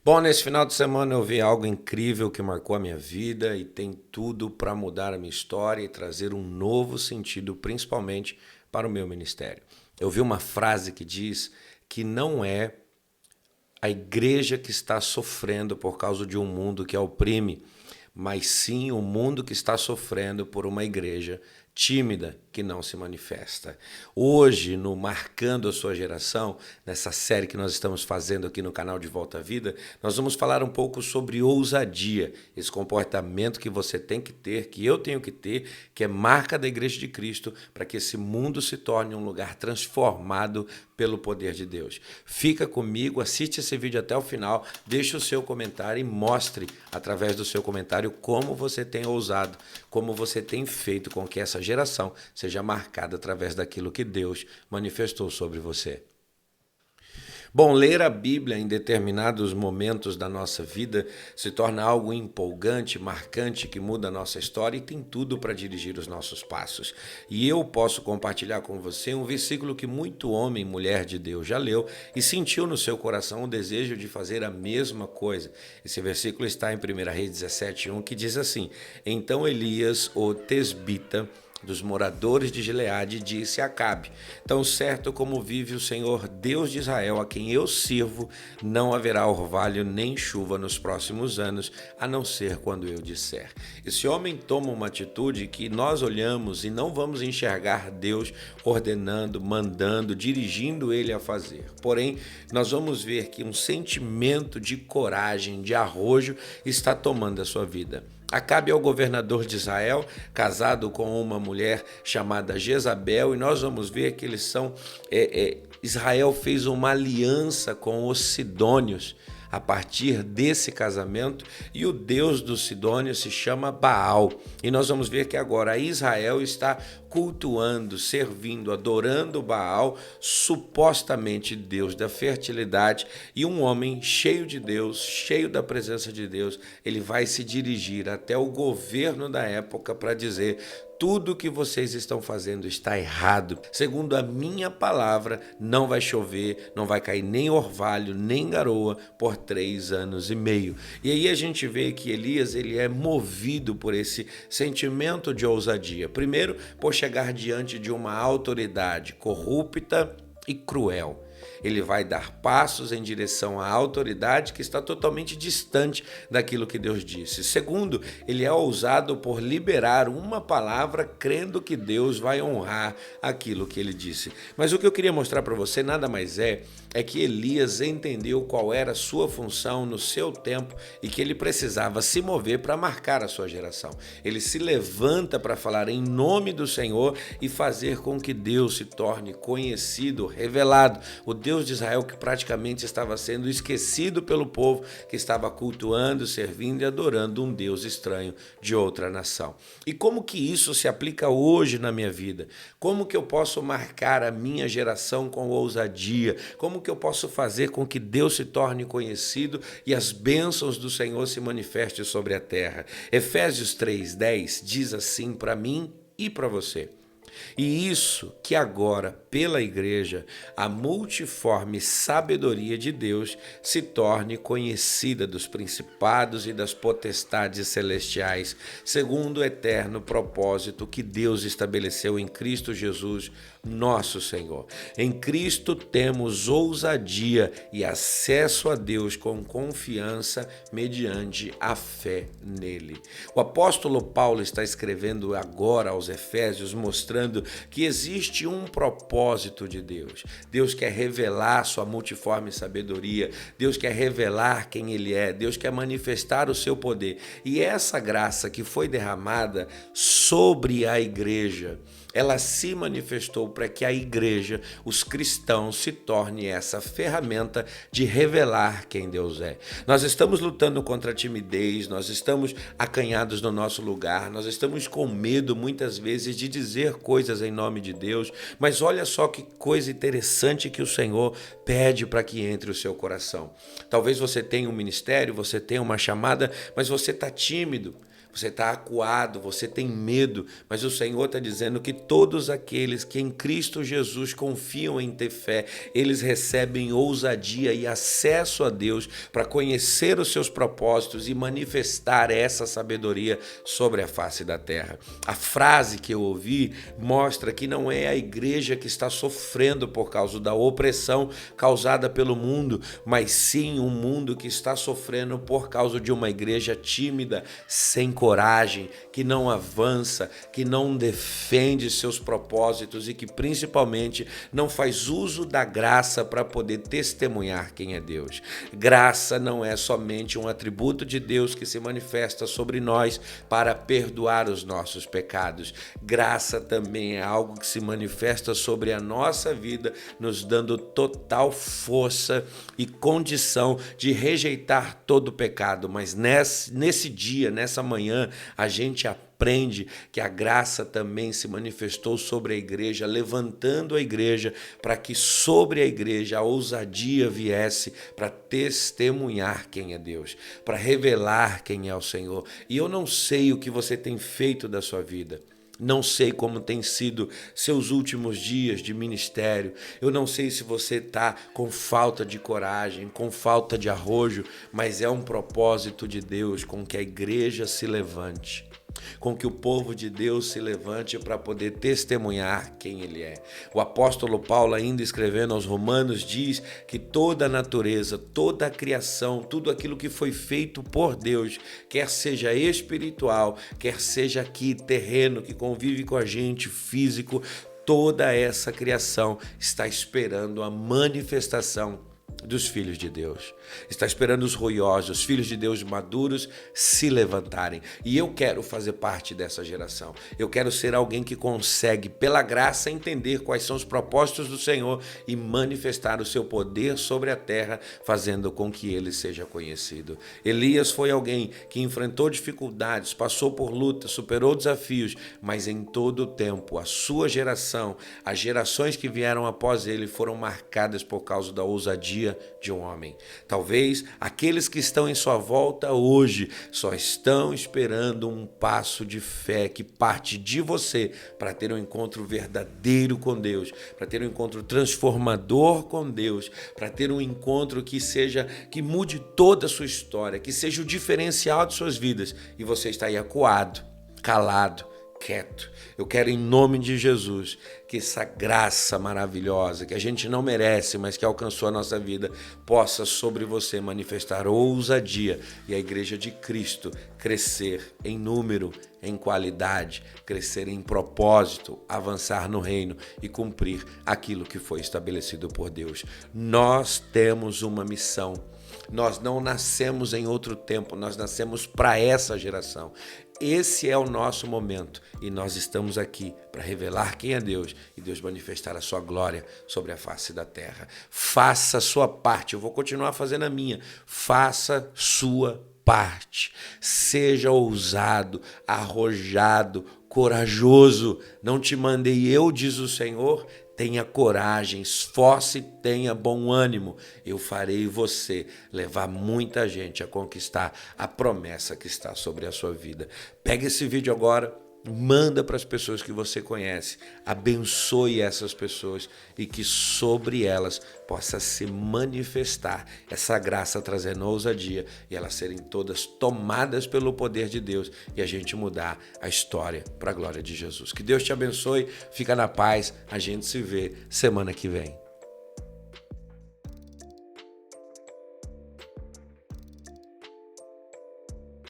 Bom, nesse final de semana eu vi algo incrível que marcou a minha vida e tem tudo para mudar a minha história e trazer um novo sentido, principalmente para o meu ministério. Eu vi uma frase que diz que não é a igreja que está sofrendo por causa de um mundo que a oprime, mas sim o mundo que está sofrendo por uma igreja tímida que não se manifesta. Hoje, no Marcando a Sua Geração, nessa série que nós estamos fazendo aqui no canal de Volta à Vida, nós vamos falar um pouco sobre ousadia, esse comportamento que você tem que ter, que eu tenho que ter, que é marca da Igreja de Cristo, para que esse mundo se torne um lugar transformado pelo poder de Deus. Fica comigo, assiste esse vídeo até o final, deixe o seu comentário e mostre, através do seu comentário, como você tem ousado, como você tem feito com que essa geração seja marcada através daquilo que Deus manifestou sobre você. Bom, ler a Bíblia em determinados momentos da nossa vida se torna algo empolgante, marcante, que muda a nossa história e tem tudo para dirigir os nossos passos. E eu posso compartilhar com você um versículo que muito homem e mulher de Deus já leu e sentiu no seu coração o desejo de fazer a mesma coisa. Esse versículo está em 1 Reis 17:1, que diz assim: Então Elias, o tesbita, dos moradores de Gileade, disse a Acabe: Tão certo como vive o Senhor Deus de Israel, a quem eu sirvo, não haverá orvalho nem chuva nos próximos anos, a não ser quando eu disser. Esse homem toma uma atitude que nós olhamos e não vamos enxergar Deus ordenando, mandando, dirigindo ele a fazer. Porém, nós vamos ver que um sentimento de coragem, de arrojo está tomando a sua vida. Acabe é o governador de Israel, casado com uma mulher chamada Jezabel, e nós vamos ver que eles são... Israel fez uma aliança com os sidônios a partir desse casamento, e o deus dos sidônios se chama Baal. E nós vamos ver que agora Israel está cultuando, servindo, adorando Baal, supostamente Deus da fertilidade, e um homem cheio de Deus, cheio da presença de Deus, ele vai se dirigir até o governo da época para dizer: tudo que vocês estão fazendo está errado. Segundo a minha palavra, não vai chover, não vai cair nem orvalho, nem garoa por 3 anos e meio. E aí a gente vê que Elias, ele é movido por esse sentimento de ousadia. Primeiro, por chegar diante de uma autoridade corrupta e cruel. Ele vai dar passos em direção à autoridade que está totalmente distante daquilo que Deus disse. Segundo, ele é ousado por liberar uma palavra crendo que Deus vai honrar aquilo que ele disse. Mas o que eu queria mostrar para você nada mais é que Elias entendeu qual era a sua função no seu tempo e que ele precisava se mover para marcar a sua geração. Ele se levanta para falar em nome do Senhor e fazer com que Deus se torne conhecido, revelado. O Deus de Israel que praticamente estava sendo esquecido pelo povo que estava cultuando, servindo e adorando um Deus estranho de outra nação. E como que isso se aplica hoje na minha vida? Como que eu posso marcar a minha geração com ousadia? Como que eu posso fazer com que Deus se torne conhecido e as bênçãos do Senhor se manifestem sobre a terra? Efésios 3:10 diz assim para mim e para você: E isso que agora, pela igreja, a multiforme sabedoria de Deus se torne conhecida dos principados e das potestades celestiais, segundo o eterno propósito que Deus estabeleceu em Cristo Jesus, nosso Senhor. Em Cristo temos ousadia e acesso a Deus com confiança mediante a fé nele. O apóstolo Paulo está escrevendo agora aos Efésios, mostrando que existe um propósito de Deus. Deus quer revelar sua multiforme sabedoria, Deus quer revelar quem ele é, Deus quer manifestar o seu poder. E essa graça que foi derramada sobre a igreja, ela se manifestou para que a igreja, os cristãos, se torne essa ferramenta de revelar quem Deus é. Nós estamos lutando contra a timidez, nós estamos acanhados no nosso lugar, nós estamos com medo muitas vezes de dizer coisas em nome de Deus, mas olha só que coisa interessante que o Senhor pede para que entre o seu coração. Talvez você tenha um ministério, você tenha uma chamada, mas você está tímido. você está acuado, você tem medo, mas o Senhor está dizendo que todos aqueles que em Cristo Jesus confiam em ter fé, eles recebem ousadia e acesso a Deus para conhecer os seus propósitos e manifestar essa sabedoria sobre a face da terra. A frase que eu ouvi mostra que não é a igreja que está sofrendo por causa da opressão causada pelo mundo, mas sim um mundo que está sofrendo por causa de uma igreja tímida, sem coragem, que não avança, que não defende seus propósitos e que principalmente não faz uso da graça para poder testemunhar quem é Deus. Graça não é somente um atributo de Deus que se manifesta sobre nós para perdoar os nossos pecados. Graça também é algo que se manifesta sobre a nossa vida, nos dando total força e condição de rejeitar todo o pecado. Mas nesse dia, nessa manhã, a gente aprende que a graça também se manifestou sobre a igreja, levantando a igreja para que sobre a igreja a ousadia viesse para testemunhar quem é Deus, para revelar quem é o Senhor. E eu não sei o que você tem feito da sua vida. Não sei como tem sido seus últimos dias de ministério. Eu não sei se você está com falta de coragem, com falta de arrojo, mas é um propósito de Deus com que a igreja se levante, com que o povo de Deus se levante para poder testemunhar quem Ele é. O apóstolo Paulo, ainda escrevendo aos Romanos, diz que toda a natureza, toda a criação, tudo aquilo que foi feito por Deus, quer seja espiritual, quer seja aqui terreno, que convive com a gente, físico, toda essa criação está esperando a manifestação dos filhos de Deus. Está esperando os ruiosos, os filhos de Deus maduros se levantarem. E eu quero fazer parte dessa geração. Eu quero ser alguém que consegue, pela graça, entender quais são os propósitos do Senhor e manifestar o seu poder sobre a terra, fazendo com que ele seja conhecido. Elias foi alguém que enfrentou dificuldades, passou por lutas, superou desafios, mas em todo o tempo, a sua geração, as gerações que vieram após ele foram marcadas por causa da ousadia de um homem. Talvez aqueles que estão em sua volta hoje só estão esperando um passo de fé que parte de você para ter um encontro verdadeiro com Deus, para ter um encontro transformador com Deus, para ter um encontro que mude toda a sua história, que seja o diferencial de suas vidas, e você está aí acuado, calado, quieto. Eu quero, em nome de Jesus, que essa graça maravilhosa, que a gente não merece, mas que alcançou a nossa vida, possa sobre você manifestar ousadia e a igreja de Cristo crescer em número, em qualidade, crescer em propósito, avançar no reino e cumprir aquilo que foi estabelecido por Deus. Nós temos uma missão. Nós não nascemos em outro tempo, nós nascemos para essa geração. Esse é o nosso momento e nós estamos aqui para revelar quem é Deus e Deus manifestar a sua glória sobre a face da terra. Faça a sua parte, eu vou continuar fazendo a minha. Faça sua parte. Seja ousado, arrojado, corajoso. Não te mandei eu, diz o Senhor. Tenha coragem, esforce e tenha bom ânimo. Eu farei você levar muita gente a conquistar a promessa que está sobre a sua vida. Pega esse vídeo agora, manda para as pessoas que você conhece, abençoe essas pessoas e que sobre elas possa se manifestar essa graça trazendo ousadia e elas serem todas tomadas pelo poder de Deus e a gente mudar a história para a glória de Jesus. Que Deus te abençoe, fica na paz, a gente se vê semana que vem.